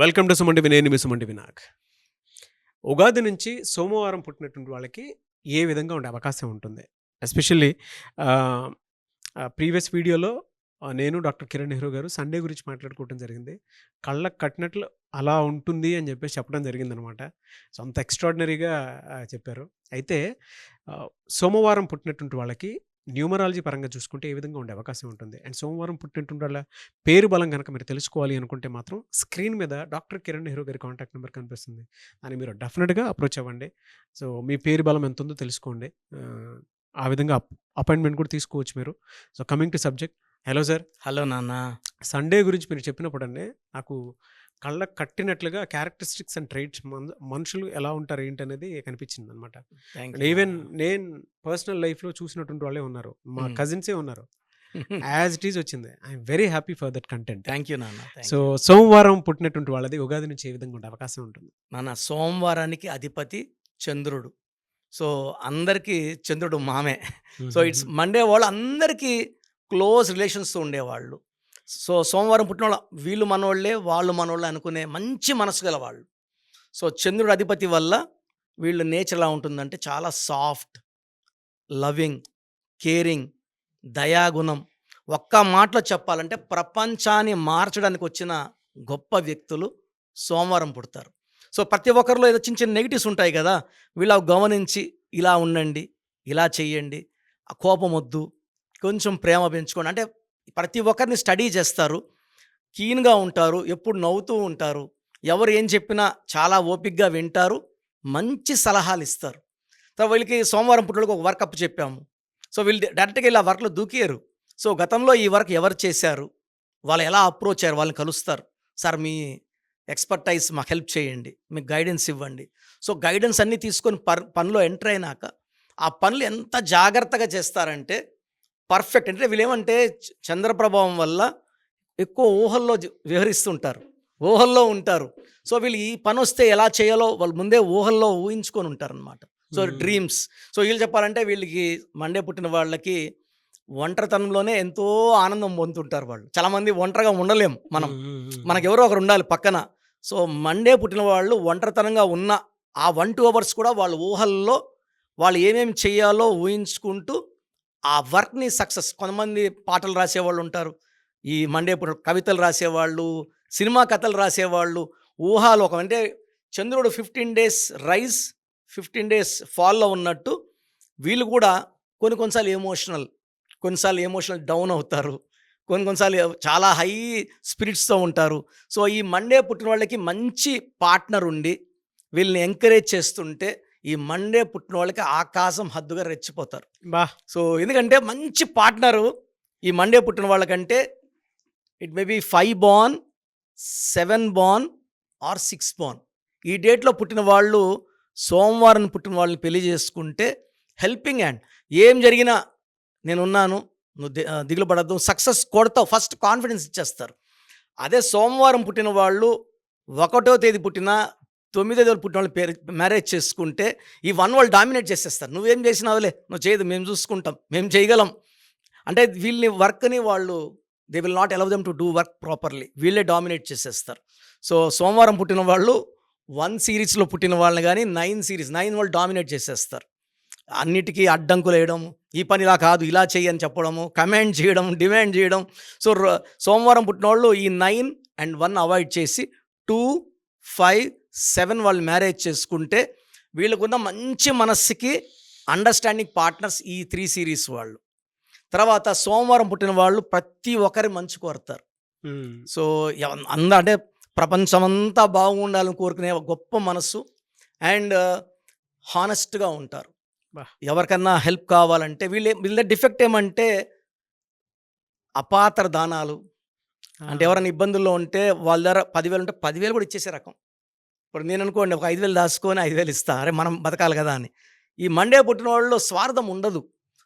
Welcome to Suman TV. నేను మీ Suman TV Nag. Ugadi నుంచి సోమవారం పుట్టినటువంటి వాళ్ళకి ఏ విధంగా ఉండే అవకాశం ఉంటుంది? ఎస్పెషల్లీ ప్రీవియస్ వీడియోలో నేను డాక్టర్ కిరణ్ నెహ్రూ గారు సండే గురించి మాట్లాడుకోవడం జరిగింది. కళ్ళకు కట్టినట్లు అలా ఉంటుంది అని చెప్పేసి చెప్పడం జరిగిందనమాట. సో అంత ఎక్స్ట్రాడినరీగా చెప్పారు. అయితే సోమవారం పుట్టినటువంటి వాళ్ళకి న్యూమరాలజీ పరంగా చూసుకుంటే ఏ విధంగా ఉండే అవకాశం ఉంటుంది? అండ్ సోమవారం పుట్టినటువంటి వాళ్ళ పేరు బలం కనుక మీరు తెలుసుకోవాలి అనుకుంటే మాత్రం స్క్రీన్ మీద డాక్టర్ కిరణ్ నెహ్రూ గారి కాంటాక్ట్ నెంబర్ కనిపిస్తుంది. దాన్ని మీరు డెఫినెట్గా అప్రోచ్ అవ్వండి. సో మీ పేరు బలం ఎంత ఉందో తెలుసుకోండి. ఆ విధంగా అపాయింట్మెంట్ కూడా తీసుకోవచ్చు మీరు. So coming to subject. Hello sir. Hello నాన్న. సండే గురించి మీరు చెప్పినప్పుడు అండి నాకు కళ్ళకు కట్టినట్లుగా క్యారెక్టరిస్టిక్స్ అండ్ ట్రైట్స్ మనుషులు ఎలా ఉంటారు ఏంటి అనేది కనిపించింది అనమాట. ఈవెన్ నేను పర్సనల్ లైఫ్లో చూసినటువంటి వాళ్ళే ఉన్నారు, మా కజిన్సే ఉన్నారు. యాజ్ ఇట్ ఈజ్ వచ్చింది. I'm very happy for that content. Thank you నాన్న. సో సోమవారం పుట్టినటువంటి వాళ్ళది ఉగాది నుంచి ఏ విధంగా ఉండే అవకాశం ఉంటుంది? నాన్న, సోమవారానికి అధిపతి చంద్రుడు. సో అందరికీ చంద్రుడు మామే. సో ఇట్స్ మండే వాళ్ళు అందరికీ క్లోజ్ రిలేషన్స్తో ఉండేవాళ్ళు. సో సోమవారం పుట్టిన వాళ్ళు వీళ్ళు మనోళ్ళే, వాళ్ళు మనోళ్ళే అనుకునే మంచి మనసు గల వాళ్ళు. సో చంద్రుడు అధిపతి వల్ల వీళ్ళు నేచర్ ఎలా ఉంటుందంటే చాలా సాఫ్ట్, లవింగ్, కేరింగ్, దయాగుణం. ఒక్క మాటలో చెప్పాలంటే ప్రపంచాన్ని మార్చడానికి వచ్చిన గొప్ప వ్యక్తులు సోమవారం పుడతారు. సో ప్రతి ఒక్కరిలో ఏదో చిన్న చిన్న నెగిటివ్స్ ఉంటాయి కదా, వీళ్ళు గమనించి ఇలా ఉండండి, ఇలా చెయ్యండి, ఆ కోపం వద్దు, కొంచెం ప్రేమ పెంచుకోండి అంటే ప్రతి ఒక్కరిని స్టడీ చేస్తారు, కీన్గా ఉంటారు, ఎప్పుడు నవ్వుతూ ఉంటారు, ఎవరు ఏం చెప్పినా చాలా ఓపికగా వింటారు, మంచి సలహాలు ఇస్తారు. సో వీళ్ళకి సోమవారం పుట్టినకి ఒక వర్క్ అప్ చెప్పాము. సో వీళ్ళు డైరెక్ట్గా ఇలా వర్క్లో దూకేరు. సో గతంలో ఈ వర్క్ ఎవరు చేశారు, వాళ్ళు ఎలా అప్రోచ్ అయ్యారు, వాళ్ళని కలుస్తారు. సార్ మీ ఎక్స్పర్టైజ్ మాకు హెల్ప్ చేయండి, మీకు గైడెన్స్ ఇవ్వండి. సో గైడెన్స్ అన్నీ తీసుకొని పనిలో ఎంటర్ అయినాక ఆ పనులు ఎంత జాగ్రత్తగా చేస్తారంటే పర్ఫెక్ట్. అంటే వీళ్ళేమంటే చంద్రప్రభావం వల్ల ఎక్కువ ఊహల్లో విహరిస్తుంటారు, ఊహల్లో ఉంటారు. సో వీళ్ళు ఈ పని వస్తే ఎలా చేయాలో వాళ్ళు ముందే ఊహల్లో ఊహించుకొని ఉంటారనమాట. So dreams. సో వీళ్ళు చెప్పాలంటే వీళ్ళకి మండే పుట్టిన వాళ్ళకి ఒంటరితనంలోనే ఎంతో ఆనందం పొందుతుంటారు. వాళ్ళు చాలామంది ఒంటరిగా ఉండలేము, మనకు ఎవరో ఒకరు ఉండాలి పక్కన. సో మండే పుట్టిన వాళ్ళు ఒంటరితనంగా ఉన్న ఆ 1-2 hours కూడా వాళ్ళ ఊహల్లో వాళ్ళు ఏమేమి చేయాలో ఊహించుకుంటూ ఆ వర్క్ని సక్సెస్. కొంతమంది పాటలు రాసేవాళ్ళు ఉంటారు, ఈ మండే పుట్టిన కవితలు రాసేవాళ్ళు, సినిమా కథలు రాసేవాళ్ళు. ఊహాలోకం అంటే చంద్రుడు 15 days రైజ్ 15 days ఫాల్లో ఉన్నట్టు వీళ్ళు కూడా కొన్నిసార్లు ఎమోషనల్ డౌన్ అవుతారు, కొన్నిసార్లు చాలా హై స్పిరిట్స్తో ఉంటారు. సో ఈ మండే పుట్టిన వాళ్ళకి మంచి పార్ట్నర్ ఉండి వీళ్ళని ఎంకరేజ్ చేస్తుంటే ఈ మండే పుట్టిన వాళ్ళకి ఆకాశం హద్దుగా రెచ్చిపోతారు. సో ఎందుకంటే మంచి పార్ట్నరు ఈ మండే పుట్టిన వాళ్ళకంటే it may be 5 born, 7 born or 6 born. ఈ డేట్లో పుట్టిన వాళ్ళు సోమవారం పుట్టిన వాళ్ళని పెళ్లి చేసుకుంటే హెల్పింగ్ హ్యాండ్. ఏం జరిగినా నేనున్నాను, నువ్వు దిగులు పడద్దు, సక్సెస్ కొడతావు, ఫస్ట్ కాన్ఫిడెన్స్ ఇచ్చేస్తారు. అదే సోమవారం పుట్టిన వాళ్ళు 1వ తేదీ పుట్టిన 9వ తేదీ పుట్టిన వాళ్ళు మ్యారేజ్ చేసుకుంటే ఈ 1 వాళ్ళు డామినేట్ చేసేస్తారు. నువ్వేం చేసినావులే, నువ్వు చేయదు, మేము చూసుకుంటాం, మేము చేయగలం అంటే వీళ్ళని వర్క్ని వాళ్ళు they will not allow them to do work properly. వీళ్ళే డామినేట్ చేసేస్తారు. సో సోమవారం పుట్టిన వాళ్ళు 1 series పుట్టిన వాళ్ళని కానీ 9 వాళ్ళు డామినేట్ చేసేస్తారు. అన్నిటికీ అడ్డంకులు వేయడం, ఈ పని ఇలా కాదు ఇలా చెయ్యి అని చెప్పడము, కమాండ్ చేయడం, డిమాండ్ చేయడం. సో సోమవారం పుట్టిన వాళ్ళు ఈ 9 and 1 అవాయిడ్ చేసి 2, 5, 7 వాళ్ళు మ్యారేజ్ చేసుకుంటే వీళ్ళకున్న మంచి మనస్సుకి అండర్స్టాండింగ్ పార్ట్నర్స్ ఈ 3 series వాళ్ళు. తర్వాత సోమవారం పుట్టిన వాళ్ళు ప్రతి ఒక్కరి మంచి కోరుతారు. సో అంటే ప్రపంచమంతా బాగుండాలని కోరుకునే గొప్ప మనస్సు అండ్ హానెస్ట్గా ఉంటారు. ఎవరికన్నా హెల్ప్ కావాలంటే వీళ్ళ డిఫెక్ట్ ఏమంటే అపాత్ర దానాలు. అంటే ఎవరైనా ఇబ్బందుల్లో ఉంటే వాళ్ళ దగ్గర 10,000 ఉంటే 10,000 కూడా ఇచ్చేసే రకం. ఇప్పుడు నేను అనుకోండి ఒక 5,000 దాచుకొని 5,000 ఇస్తా, అరే మనం బతకాలి కదా అని. ఈ మండే పుట్టిన వాళ్ళు స్వార్థం ఉండదు.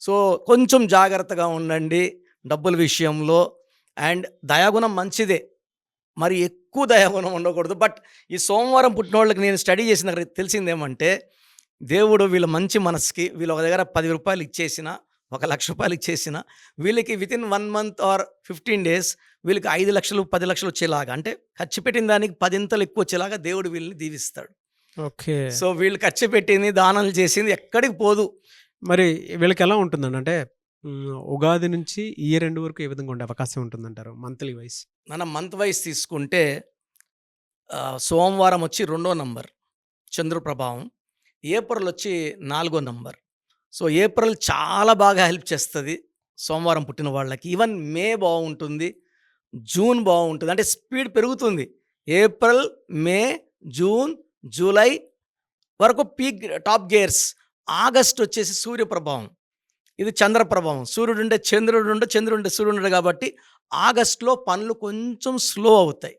సో కొంచెం జాగ్రత్తగా ఉండండి డబ్బుల విషయంలో. అండ్ దయాగుణం మంచిదే, మరి ఎక్కువ దయాగుణం ఉండకూడదు. బట్ ఈ సోమవారం పుట్టిన వాళ్ళకి నేను స్టడీ చేసిన తెలిసిందేమంటే దేవుడు వీళ్ళ మంచి మనసుకి వీళ్ళు ఒక దగ్గర 10 రూపాయలు ఇచ్చేసిన రూ. 1,00,000 ఇచ్చేసినా వీళ్ళకి వితిన్ 1 మంత్ ఆర్ 15 డేస్ వీళ్ళకి 5,00,000, 10,00,000 వచ్చేలాగా, అంటే ఖర్చు పెట్టిన దానికి 10 ఎక్కువ వచ్చేలాగా దేవుడు వీళ్ళని దీవిస్తాడు. ఓకే. సో వీళ్ళు ఖర్చు పెట్టింది, దానాలు చేసింది ఎక్కడికి పోదు. మరి వీళ్ళకెలా ఉంటుందండి? అంటే ఉగాది నుంచి ఇయర్ ఎండ్ వరకు ఏ విధంగా ఉండే అవకాశం ఉంటుందంటారు మంత్లీ వైస్? మనం మంత్ వైస్ తీసుకుంటే సోమవారం వచ్చి 2వ నంబర్ చంద్ర ప్రభావం, ఏప్రిల్ వచ్చి 4వ నంబర్. సో ఏప్రిల్ చాలా బాగా హెల్ప్ చేస్తుంది సోమవారం పుట్టిన వాళ్ళకి. ఈవెన్ మే బాగుంటుంది, జూన్ బాగుంటుంది, అంటే స్పీడ్ పెరుగుతుంది. ఏప్రిల్, మే, జూన్, జూలై వరకు పీక్ టాప్ గేర్స్. ఆగస్ట్ వచ్చేసి సూర్య ప్రభావం, ఇది చంద్ర ప్రభావం. సూర్యుడుండే చంద్రుడు, చంద్రుడుండే సూర్యుడు కాబట్టి ఆగస్టులో పనులు కొంచెం స్లో అవుతాయి.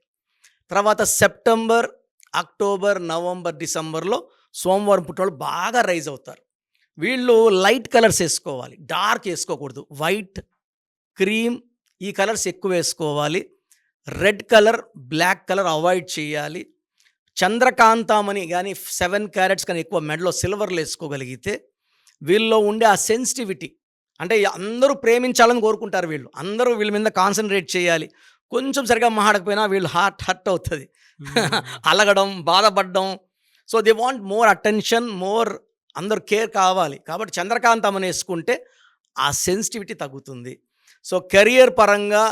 తర్వాత సెప్టెంబర్, అక్టోబర్, నవంబర్, డిసెంబర్లో సోమవారం పుట్టినవాళ్ళు బాగా రైజ్ అవుతారు. వీళ్ళు లైట్ కలర్స్ వేసుకోవాలి, డార్క్ వేసుకోకూడదు. వైట్, క్రీమ్ ఈ కలర్స్ ఎక్కువ వేసుకోవాలి. Red colour, black colour avoid చేయాలి. చంద్రకాంతామని కానీ 7 క్యారెట్స్ కానీ ఎక్కువ మెడలో సిల్వర్లు వేసుకోగలిగితే వీళ్ళలో ఉండే ఆ సెన్సిటివిటీ, అంటే అందరూ ప్రేమించాలని కోరుకుంటారు వీళ్ళు, అందరూ వీళ్ళ మీద కాన్సన్ట్రేట్ చేయాలి. కొంచెం సరిగా మాట్లాడకపోయినా వీళ్ళు హర్ట్ అవుతుంది, అలగడం, బాధపడడం. So they want more attention, more అందరు కేర్ కావాలి. కాబట్టి చంద్రకాంతమని వేసుకుంటే ఆ సెన్సిటివిటీ తగ్గుతుంది. సో కెరియర్ పరంగా,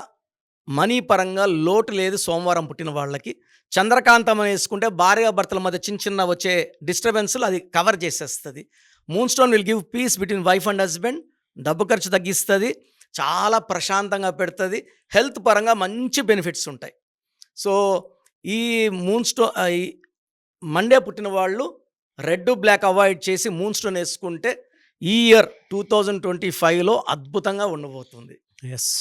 మనీ పరంగా లోటు లేదు సోమవారం పుట్టిన వాళ్ళకి. చంద్రకాంతం వేసుకుంటే భార్యాభర్తల మధ్య చిన్న వచ్చే డిస్టర్బెన్స్లు అది కవర్ చేసేస్తుంది. Moon stone will give piece between wife and husband, డబ్బు ఖర్చు తగ్గిస్తుంది, చాలా ప్రశాంతంగా పెడుతుంది, హెల్త్ పరంగా మంచి బెనిఫిట్స్ ఉంటాయి. సో ఈ మూన్ స్టోన్, ఈ మండే పుట్టిన వాళ్ళు రెడ్, బ్లాక్ అవాయిడ్ చేసి మూన్ స్టోన్ వేసుకుంటే ఈ ఇయర్ 2025లో అద్భుతంగా ఉండబోతుంది. Yes,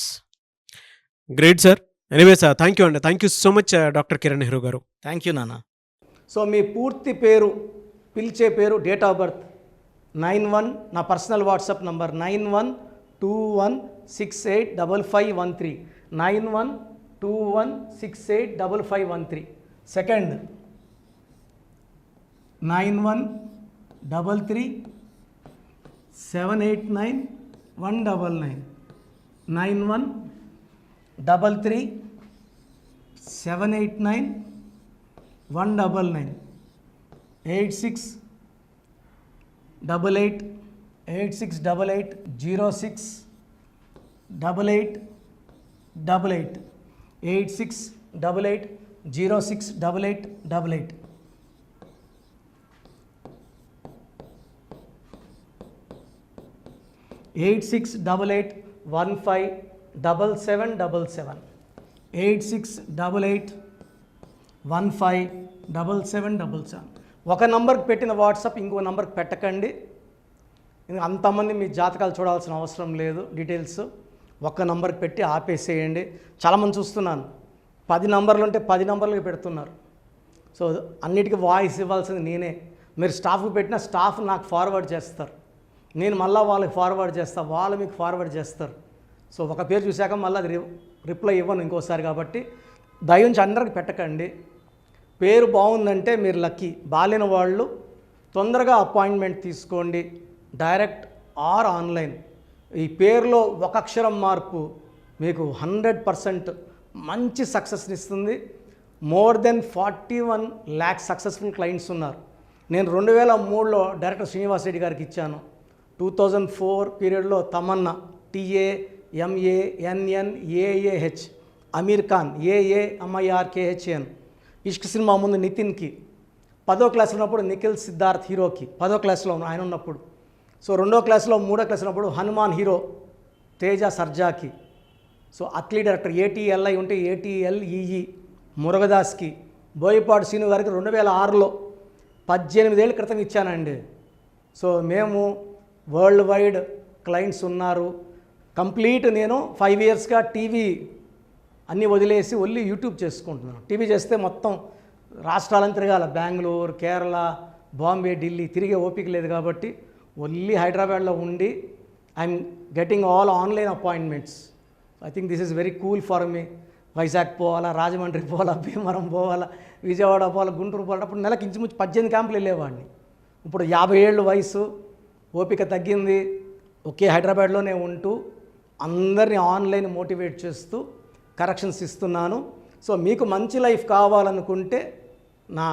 great sir. Anyway sir, thank you అండి. Thank you so much doctor Kiran Nehru గారు. థ్యాంక్ యూ నాన్న. సో మీ పూర్తి పేరు, పిలిచే పేరు, డేట్ ఆఫ్ బర్త్ 91, నా personal WhatsApp number 9121685513, 9121685513. Second 9133789199, 9133789199, 868886880688, 8688068888. Eight 8688157777, 8688157777. ఒక నంబర్కి పెట్టిన వాట్సాప్ ఇంకో నంబర్కి పెట్టకండి. అంతమంది మీ జాతకాలు చూడాల్సిన అవసరం లేదు. డీటెయిల్స్ ఒక్క నంబర్కి పెట్టి ఆపేసేయండి. చాలామంది చూస్తున్నాను 10 నంబర్లు ఉంటే 10 నంబర్లకి పెడుతున్నారు. సో అన్నిటికీ వాయిస్ ఇవ్వాల్సింది నేనే. మీరు స్టాఫ్కి పెట్టిన స్టాఫ్ నాకు ఫార్వర్డ్ చేస్తారు, నేను మళ్ళీ వాళ్ళకి ఫార్వర్డ్ చేస్తాను, వాళ్ళు మీకు ఫార్వర్డ్ చేస్తారు. సో ఒక పేరు చూశాక మళ్ళీ అది రిప్లై ఇవ్వను ఇంకోసారి. కాబట్టి దయించి అందరికి పెట్టకండి. పేరు బాగుందంటే మీరు లక్కీ. బాలేని వాళ్ళు తొందరగా అపాయింట్మెంట్ తీసుకోండి, డైరెక్ట్ ఆర్ ఆన్లైన్. ఈ పేరులో ఒక అక్షరం మార్పు మీకు 100% మంచి సక్సెస్ని ఇస్తుంది. More than 41 lakhs successful clients ఉన్నారు. నేను 2003లో డైరెక్టర్ శ్రీనివాస్ రెడ్డి గారికి ఇచ్చాను. 2004 పీరియడ్లో తమన్నా, TAMANNAAH, అమీర్ ఖాన్, AAMIRKHAN, ఇష్క్ సినిమా ముందు నితిన్కి, 10వ క్లాస్లో ఉన్నప్పుడు నిఖిల్ సిద్ధార్థ్ హీరోకి, 10వ క్లాస్లో ఆయన ఉన్నప్పుడు. సో 2వ క్లాస్లో 3వ క్లాస్ ఉన్నప్పుడు హనుమాన్ హీరో తేజ సర్జాకి. సో అట్లీ డైరెక్టర్ ATLI ఉంటే ATLEE మురుగదాస్కి, బోయపాడు శ్రీను గారికి 2006లో 18 ఏళ్ళ క్రితం ఇచ్చానండి. సో మేము వరల్డ్ వైడ్ క్లయింట్స్ ఉన్నారు. కంప్లీట్ నేను 5 yearsగా టీవీ అన్నీ వదిలేసి ఓన్లీ యూట్యూబ్ చేసుకుంటున్నాను. టీవీ చేస్తే మొత్తం రాష్ట్రాలను తిరగాల, బెంగళూరు, కేరళ, బాంబే, ఢిల్లీ తిరిగే ఓపిక లేదు. కాబట్టి ఓన్లీ హైదరాబాద్లో ఉండి I'm getting all online appointments. I think this is very cool for me. Vizag పోవాలా, రాజమండ్రి పోవాలా, భీమవరం పోవాలా, విజయవాడ పోవాలా, గుంటూరు పోవాలా. అప్పుడు నెలకి ఇంచుమించు 18 క్యాంపులు వెళ్ళేవాడిని. ఇప్పుడు 50 ఏళ్ళు వయసు, ఓపిక తగ్గింది, ఒకే హైదరాబాద్లోనే ఉంటూ అందరినీ ఆన్లైన్ మోటివేట్ చేస్తూ కరెక్షన్స్ ఇస్తున్నాను. సో మీకు మంచి లైఫ్ కావాలనుకుంటే నా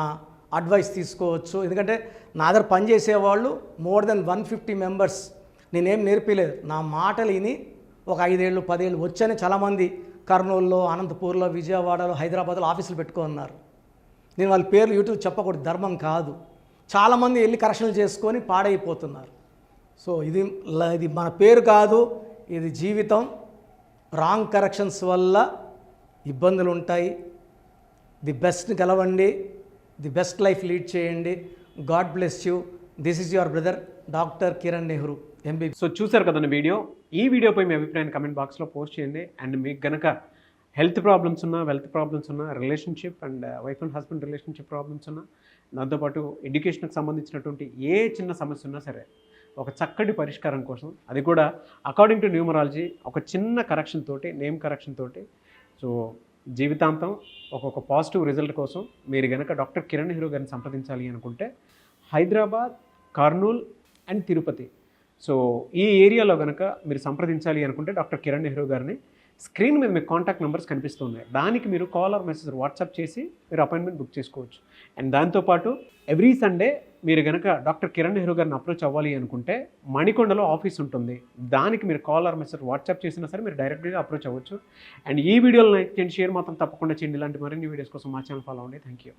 అడ్వైస్ తీసుకోవచ్చు. ఎందుకంటే నా దగ్గర పనిచేసేవాళ్ళు మోర్ దెన్ 150 మెంబర్స్. నేనేం నేర్పిలేదు, నా మాటలు విని ఒక 5 ఏళ్ళు 10 ఏళ్ళు వచ్చని చాలామంది కర్నూలులో, అనంతపూర్లో, విజయవాడలో, హైదరాబాద్లో ఆఫీసులు పెట్టుకున్నారు. నేను వాళ్ళ పేర్లు యూట్యూబ్ చెప్పకూడదు, ధర్మం కాదు. చాలామంది వెళ్ళి కరెక్షన్లు చేసుకొని పాడైపోతున్నారు. సో ఇది మన పేరు కాదు, ఇది జీవితం. రాంగ్ కరెక్షన్స్ వల్ల ఇబ్బందులు ఉంటాయి. ది బెస్ట్ని గెలవండి, ది బెస్ట్ లైఫ్ లీడ్ చేయండి. God bless you. This is your brother doctor Kiran Nehru MB. So చూసారు కదండి వీడియో. ఈ వీడియోపై మీ అభిప్రాయాన్ని కమెంట్ బాక్స్లో పోస్ట్ చేయండి. అండ్ మీకు గనక హెల్త్ ప్రాబ్లమ్స్ ఉన్నా, వెల్త్ ప్రాబ్లమ్స్ ఉన్నా, relationship and wife and husband relationship problems ఉన్నా, దాంతోపాటు ఎడ్యుకేషన్కి సంబంధించినటువంటి ఏ చిన్న సమస్య ఉన్నా సరే ఒక చక్కటి పరిష్కారం కోసం, అది కూడా అకార్డింగ్ టు న్యూమరాలజీ, ఒక చిన్న కరెక్షన్ తోటి, నేమ్ కరెక్షన్ తోటి, సో జీవితాంతం ఒక పాజిటివ్ రిజల్ట్ కోసం మీరు కనుక డాక్టర్ కిరణ్ నెహ్రూ గారిని సంప్రదించాలి అనుకుంటే హైదరాబాద్, కర్నూల్ అండ్ తిరుపతి, సో ఈ ఏరియాలో కనుక మీరు సంప్రదించాలి అనుకుంటే డాక్టర్ కిరణ్ నెహ్రూ గారిని స్క్రీన్ మీద మీకు కాంటాక్ట్ నెంబర్స్ కనిపిస్తున్నాయి. దానికి మీరు కాల్ ఆర్ మెసేజ్ వాట్సాప్ చేసి మీరు అపాయింట్మెంట్ బుక్ చేసుకోవచ్చు. అండ్ దాంతోపాటు ఎవ్రీ సండే మీరు కనుక డాక్టర్ కిరణ్ నెహ్రూ గారిని అప్రోచ్ అవ్వాలి అనుకుంటే మణికొండలో ఆఫీస్ ఉంటుంది. దానికి మీరు కాల్ ఆర్ మెసేజ్ వాట్సాప్ చేసినా సరే మీరు డైరెక్ట్గా అప్రోచ్ అవ్వచ్చు. అండ్ ఈ వీడియోలో లైక్ చేయండి, షేర్ మాత్రం తప్పకుండా చేయండి. ఇలాంటి మరిన్ని వీడియోస్ కోసం మా ఛానల్ ఫాలో అవ్వండి. Thank you.